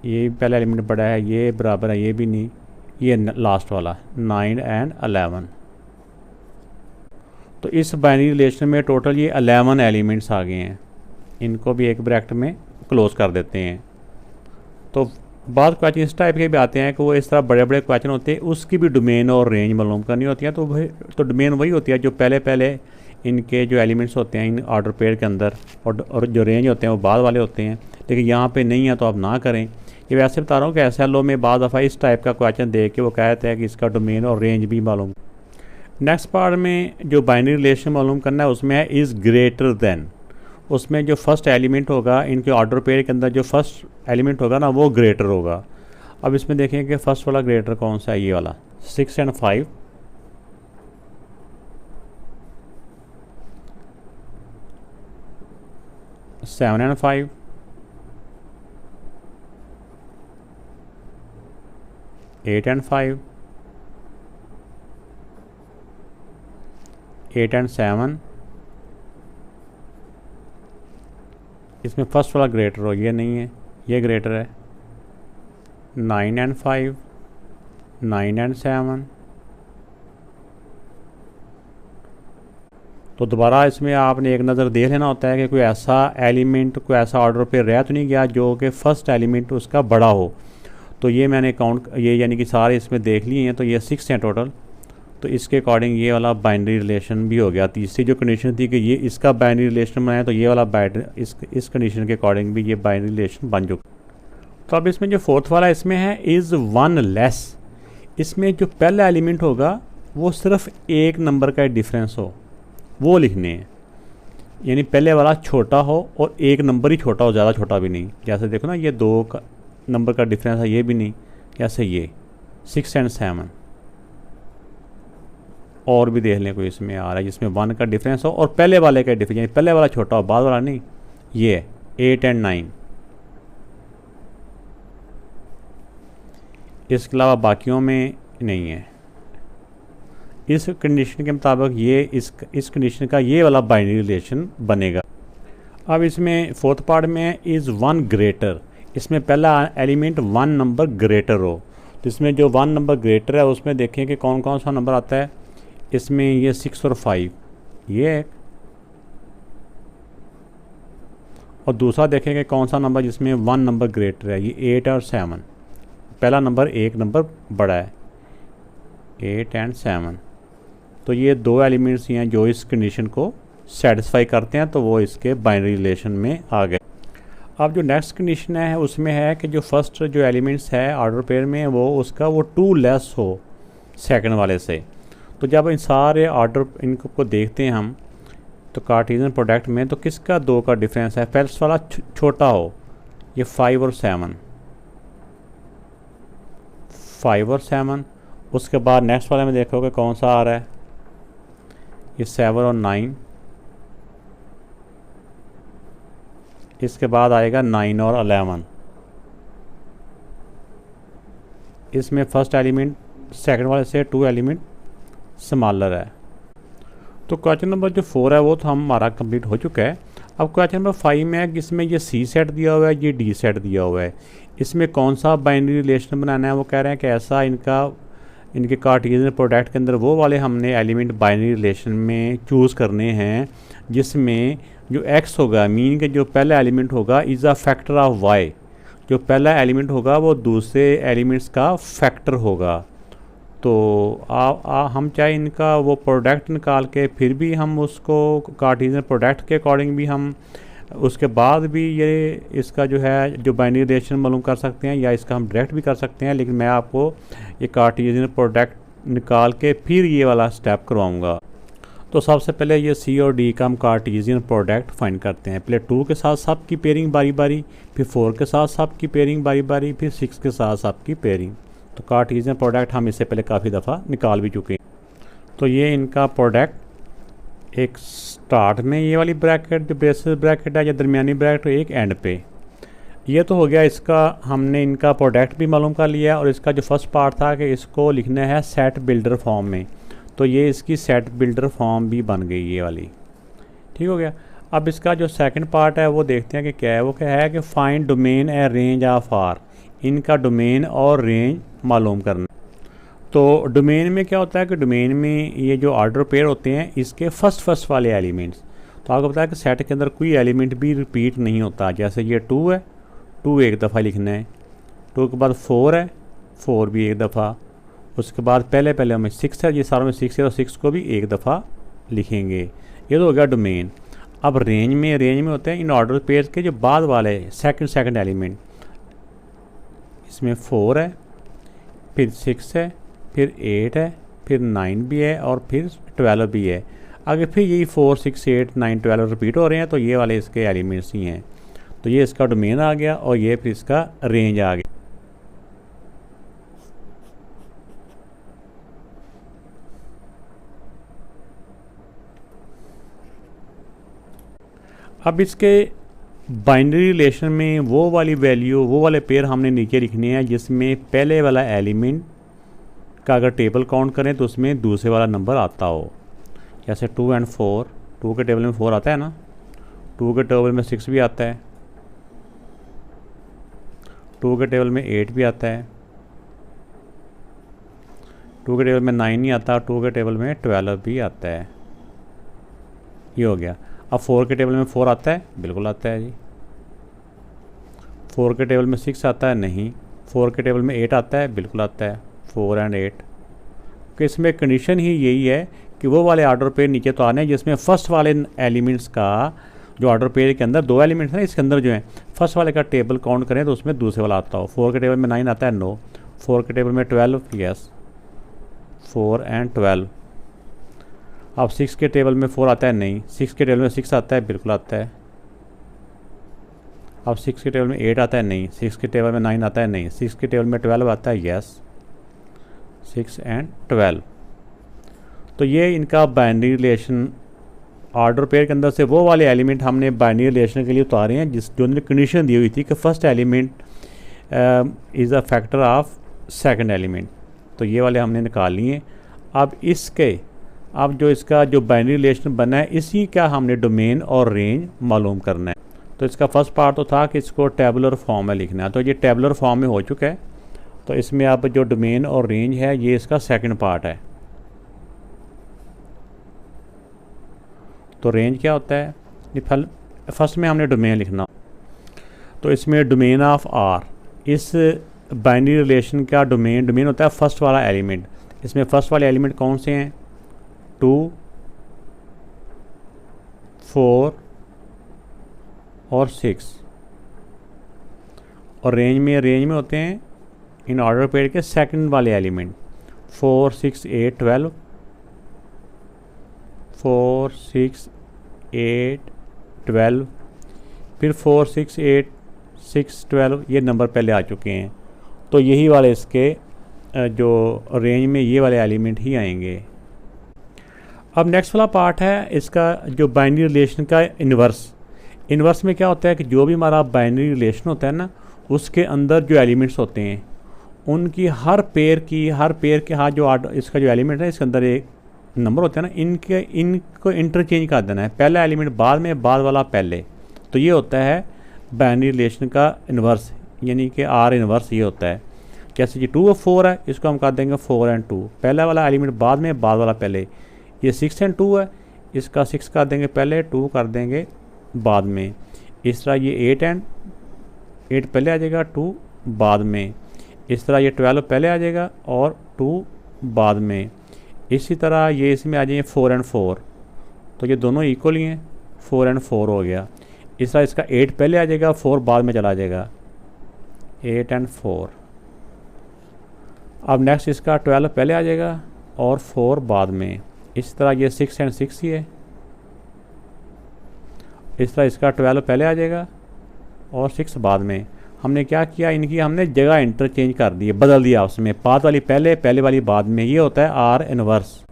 ये पहला एलिमेंट बड़ा है, ये बराबर है, ये भी नहीं, ये लास्ट वाला 9 एंड 11। तो इस बाइनरी रिलेशन में टोटल ये 11 एलिमेंट्स आ गए हैं। इनको भी एक ब्रैकेट में क्लोज कर देते हैं। तो बाद क्वेश्चन इस टाइप के भी आते हैं कि वो इस तरह बड़े बड़े क्वेश्चन होते हैं, उसकी भी डोमेन और रेंज मालूम करनी होती है। तो डोमेन वही होती है जो पहले इनके जो एलिमेंट्स होते हैं इन ऑर्डर पेयर के अंदर, और जो रेंज होते हैं वो बाद वाले होते हैं। लेकिन यहाँ पे नहीं है तो आप ना करें। ये वैसे बता रहा हूँ कि SLO में बाद दफ़ा इस टाइप का क्वेश्चन देख के वो कहते हैं कि इसका डोमेन और रेंज भी मालूम। नेक्स्ट पार्ट में जो बाइनरी रिलेशन मालूम करना है उसमें है इज़ ग्रेटर देन। उसमें जो फर्स्ट एलिमेंट होगा इनके ऑर्डर पेयर के अंदर, जो फर्स्ट एलिमेंट होगा ना वो ग्रेटर होगा। अब इसमें देखें कि फर्स्ट वाला ग्रेटर कौन सा है, ये वाला 6 एंड 5, 7 एंड 5, 8 एंड 5, 8 एंड 7। इसमें फर्स्ट वाला ग्रेटर हो, ये नहीं है, ये ग्रेटर है। 9 एंड 5, 9 एंड 7। तो दोबारा इसमें आपने एक नज़र देख लेना होता है कि कोई ऐसा एलिमेंट, कोई ऐसा ऑर्डर पे रह तो नहीं गया जो कि फ़र्स्ट एलिमेंट उसका बड़ा हो। तो ये मैंने काउंट, ये यानी कि सारे इसमें देख लिए हैं, तो ये 6 हैं टोटल। तो इसके अकॉर्डिंग ये वाला बाइनरी रिलेशन भी हो गया। तीसरी जो कंडीशन थी कि ये इसका बाइनरी रिलेशन बनाया, तो ये वाला इस कंडीशन के अकॉर्डिंग भी ये बाइनरी रिलेशन बन चुका। तो अब इसमें जो फोर्थ वाला इसमें है इज़ वन लेस। इसमें जो पहला एलिमेंट होगा वो सिर्फ एक नंबर का डिफरेंस हो, वो लिखने हैं। यानी पहले वाला छोटा हो और एक नंबर ही छोटा हो, ज़्यादा छोटा भी नहीं। जैसे देखो ना, ये 2 नंबर का डिफरेंस है, ये भी नहीं। जैसे ये 6 और 7। और भी देख लें कोई इसमें आ रहा है जिसमें 1 का डिफरेंस हो और पहले वाले का डिफरेंस, यानी पहले वाला छोटा हो, बाद वाला नहीं। ये 8 और 9। इसके अलावा बाकियों में नहीं है। इस कंडीशन के मुताबिक ये इस कंडीशन का ये वाला बाइनरी रिलेशन बनेगा। अब इसमें फोर्थ पार्ट में है इज़ 1 ग्रेटर। इसमें पहला एलिमेंट 1 नंबर ग्रेटर हो। तो इसमें जो 1 नंबर ग्रेटर है उसमें देखें कि कौन कौन सा नंबर आता है। इसमें ये 6 और 5 ये एक, और दूसरा देखें कि कौन सा नंबर जिसमें 1 नंबर ग्रेटर है, ये 8 और 7। पहला नंबर एक नंबर बड़ा है, 8 और 7। तो ये 2 एलिमेंट्स हैं जो इस कंडीशन को सेटिस्फाई करते हैं, तो वो इसके बाइनरी रिलेशन में आ गए। अब जो नेक्स्ट कंडीशन है उसमें है कि जो फर्स्ट जो एलिमेंट्स है ऑर्डर पेयर में वो उसका वो 2 लेस हो सेकंड वाले से। तो जब इन सारे ऑर्डर इनको देखते हैं हम, तो कार्टेशियन प्रोडक्ट में तो किसका 2 का डिफरेंस है, फर्स्ट वाला छोटा हो, ये 5 और 7, 5 और 7। उसके बाद नेक्स्ट वाले में देखोगे कौन सा आ रहा है, ये 7 और 9। इसके बाद आएगा 9 और 11। इसमें फर्स्ट एलिमेंट सेकंड वाले से 2 एलिमेंट स्मॉलर है। तो क्वेश्चन नंबर जो 4 है वो तो हमारा कंप्लीट हो चुका है। अब क्वेश्चन नंबर 5 में है जिसमें ये सी सेट दिया हुआ है, ये डी सेट दिया हुआ है। इसमें कौन सा बाइनरी रिलेशन बनाना है, वो कह रहे हैं कि ऐसा इनके कार्टेशियन प्रोडक्ट के अंदर वो वाले हमने एलिमेंट बाइनरी रिलेशन में चूज़ करने हैं जिसमें जो x होगा, मीन के जो पहला एलिमेंट होगा is a factor of y। जो पहला एलिमेंट होगा वो दूसरे एलिमेंट्स का फैक्टर होगा। तो हम चाहे इनका वो प्रोडक्ट निकाल के फिर भी हम उसको कार्टेशियन प्रोडक्ट के अकॉर्डिंग भी हम उसके बाद भी ये इसका जो है जो बाइनरी रिलेशन मालूम कर सकते हैं, या इसका हम डायरेक्ट भी कर सकते हैं। लेकिन मैं आपको ये कार्टेशियन प्रोडक्ट निकाल के फिर ये वाला स्टेप करवाऊंगा। तो सबसे पहले ये सी और डी का हम कार्टेशियन प्रोडक्ट फाइंड करते हैं। पहले 2 के साथ सब की पेयरिंग बारी बारी, फिर 4 के साथ सब की पेयरिंग बारी बारी, फिर 6 के साथ सब की पेयरिंग। तो कार्टेशियन प्रोडक्ट हम इससे पहले काफ़ी दफ़ा निकाल भी चुके हैं। तो ये इनका प्रोडक्ट एक स्टार्ट में ये वाली ब्रैकेट जो बेसिस ब्रैकेट है या दरमियानी ब्रैकेट, एक एंड पे। ये तो हो गया इसका, हमने इनका प्रोडक्ट भी मालूम कर लिया। और इसका जो फर्स्ट पार्ट था कि इसको लिखना है सेट बिल्डर फॉर्म में, तो ये इसकी सेट बिल्डर फॉर्म भी बन गई ये वाली। ठीक हो गया। अब इसका जो सेकंड पार्ट है वो देखते हैं कि क्या है। वो क्या है कि find domain a range of R. इनका डोमेन और रेंज मालूम करना। तो डोमेन में क्या होता है कि डोमेन में ये जो ऑर्डर पेयर होते हैं इसके फर्स्ट वाले एलिमेंट्स। तो आपको पता है कि सेट के अंदर कोई एलिमेंट भी रिपीट नहीं होता। जैसे ये 2 है, 2 एक दफ़ा लिखना है। 2 के बाद 4 है, 4 भी एक दफ़ा। उसके बाद पहले हमें 6 है, ये सारों में 6 है, और 6 को भी एक दफ़ा लिखेंगे। ये तो हो गया डोमेन। अब रेंज में होते हैं इन ऑर्डर पेयर के जो बाद वाले सेकंड एलिमेंट। इसमें 4 है, फिर 6 है, फिर 8 है, फिर 9 भी है, और फिर 12 भी है। आगे फिर यही 4, 6, 8, 9, 12 रिपीट हो रहे हैं। तो ये वाले इसके एलिमेंट्स ही हैं। तो ये इसका डोमेन आ गया और ये फिर इसका रेंज आ गया। अब इसके बाइनरी रिलेशन में वो वाली वैल्यू, वो वाले पेयर हमने नीचे लिखने हैं जिसमें पहले वाला एलिमेंट का अगर टेबल काउंट करें तो उसमें दूसरे वाला नंबर आता हो। जैसे 2 और 4, 2 के टेबल में 4 आता है ना, 2 के टेबल में 6 भी आता है, 2 के टेबल में 8 भी आता है, 2 के टेबल में 9 नहीं आता, 2 के टेबल में 12 भी आता है। ये हो गया। अब 4 के टेबल में 4 आता है, बिल्कुल आता है जी। 4 के टेबल में 6 आता है, नहीं। 4 के टेबल में 8 आता है, बिल्कुल आता है, 4 और 8। कि इसमें कंडीशन ही यही है कि वो वाले ऑर्डर पेयर नीचे तो आने हैं जिसमें फर्स्ट वाले एलिमेंट्स का जो ऑर्डर पेयर के अंदर 2 एलिमेंट्स हैं, इसके अंदर जो है फर्स्ट वाले का टेबल काउंट करें तो उसमें दूसरे वाला आता हो। 4 के टेबल में 9 आता है, नो। 4 के टेबल में 12, यस, 4 एंड 12। अब 6 के टेबल में 4 आता है, नहीं। 6 के टेबल में 6 आता है, बिल्कुल आता है। अब 6 के टेबल में 8 आता है, नहीं। 6 के टेबल में 9 आता है, नहीं। 6 के टेबल में 12 आता है, यस, 6 एंड 12। तो ये इनका बाइनरी रिलेशन ऑर्डर पेयर के अंदर से वो वाले एलिमेंट हमने बाइनरी रिलेशन के लिए उतारे हैं जो उन्होंने कंडीशन दी हुई थी कि first element is a factor of second element. तो ये वाले हमने निकाल लिए। अब जो इसका जो बाइनरी रिलेशन बना है इसी का हमने डोमेन और रेंज मालूम करना है। तो इसका फर्स्ट पार्ट तो था कि इसको टेबुलर फॉर्म में लिखना है, तो ये टेबुलर फॉर्म में हो चुका है। तो इसमें अब जो डोमेन और रेंज है ये इसका सेकंड पार्ट है। तो रेंज क्या होता है, फर्स्ट में हमने डोमेन लिखना। तो इसमें डोमेन ऑफ आर, इस बाइनरी रिलेशन का डोमेन होता है फर्स्ट वाला एलिमेंट। इसमें फर्स्ट वाले एलिमेंट कौन से हैं, 2, 4 और 6। और रेंज में होते हैं इन ऑर्डर पेयर के सेकंड वाले एलिमेंट, 4, 6, 8, 12। 4, 6, 8, 12, फिर 4, 6, 8, 6, 12, ये नंबर पहले आ चुके हैं। तो यही वाले इसके जो रेंज में ये वाले एलिमेंट ही आएंगे। अब नेक्स्ट वाला पार्ट है इसका जो बाइनरी रिलेशन का इन्वर्स में क्या होता है कि जो भी हमारा बाइनरी रिलेशन होता है ना, उसके अंदर जो एलिमेंट्स होते हैं उनकी हर पेयर के हाथ जो इसका जो एलिमेंट है इसके अंदर एक नंबर होता है ना, इनको इंटरचेंज कर देना है, पहला एलिमेंट बाद में, बाद वाला पहले। तो ये होता है बाइनरी रिलेशन का इन्वर्स, यानी कि आर इन्वर्स ये होता है। जैसे कि 2 और 4 है, इसको हम कर देंगे 4 एंड 2, पहला वाला एलिमेंट बाद में, बाद वाला पहले। ये 6 एंड 2 है, इसका 6 कर देंगे पहले, 2 कर देंगे बाद में। इस तरह ये 8 एंड 8 पहले आ जाएगा, 2 बाद में। इस तरह ये 12 पहले आ जाएगा और 2 बाद में। इसी तरह ये इसमें आ जाएंगे 4 एंड 4, तो ये दोनों इक्वल ही हैं, 4 एंड 4 हो गया। इस तरह इसका 8 पहले आ जाएगा, 4 बाद में चला जाएगा, 8 एंड 4। अब नेक्स्ट इसका 12 पहले आ जाएगा और 4 बाद में। इस तरह ये 6 एंड 6 ही है। इस तरह इसका 12 पहले आ जाएगा और 6 बाद में। हमने क्या किया, इनकी हमने जगह इंटरचेंज कर दी, बदल दिया उसमें, बाद वाली पहले वाली बाद में। ये होता है आर इन्वर्स।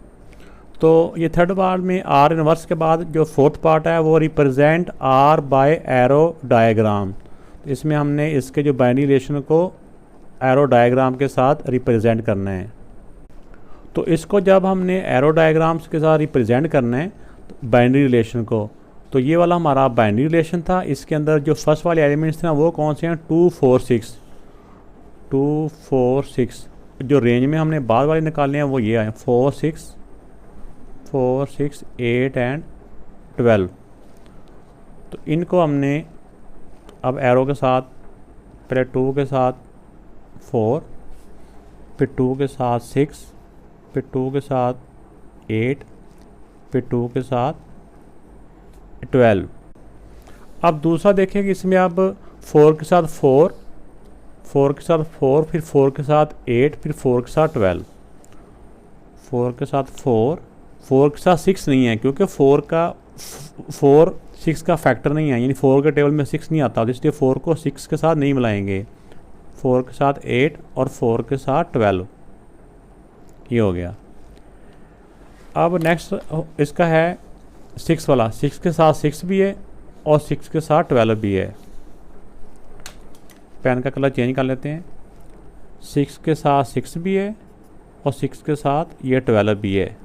तो ये थर्ड पार्ट में आर इन्वर्स के बाद जो फोर्थ पार्ट है वो represent R by arrow diagram. तो इसमें हमने इसके जो बाइनरी रिलेशन को एरो डायग्राम के साथ रिप्रेजेंट करना है। तो इसको जब हमने एरो डायग्राम्स के साथ रिप्रेजेंट करना है बाइनरी रिलेशन को, तो ये वाला हमारा बाइनरी रिलेशन था। इसके अंदर जो फर्स्ट वाले एलिमेंट्स थे ना वो कौन से हैं, 2, 4, 6, 2, 4, 6। जो रेंज में हमने बाद वाले निकालने हैं वो ये आए, 4, 6, 8 एंड 12। तो इनको हमने अब एरो के साथ, पहले 2 के साथ 4, फिर 2 के साथ 6, फिर 2 के साथ 8, फिर 2 के साथ 12। अब दूसरा देखें कि इसमें अब 4 के साथ 4, 4 के साथ 4, फिर 4 के साथ 8, फिर 4 के साथ 12, 4 के साथ 4, 4 के साथ 6 नहीं है क्योंकि 4 6 का फैक्टर नहीं है, यानी 4 के टेबल में 6 नहीं आता, इसलिए 4 को 6 के साथ नहीं मिलाएंगे। 4 के साथ 8 और 4 के साथ 12, ये हो गया। अब नेक्स्ट इसका है 6 वाला, 6 के साथ 6 भी है और 6 के साथ 12 भी है। पेन का कलर चेंज कर लेते हैं। 6 के साथ 6 भी है और 6 के साथ ये 12 भी है।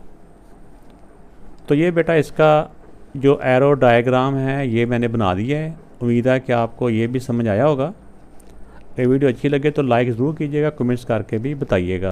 तो ये बेटा इसका जो एरो डायग्राम है ये मैंने बना दिया है। उम्मीद है कि आपको ये भी समझ आया होगा। ये वीडियो अच्छी लगे तो लाइक ज़रूर कीजिएगा, कमेंट्स करके भी बताइएगा।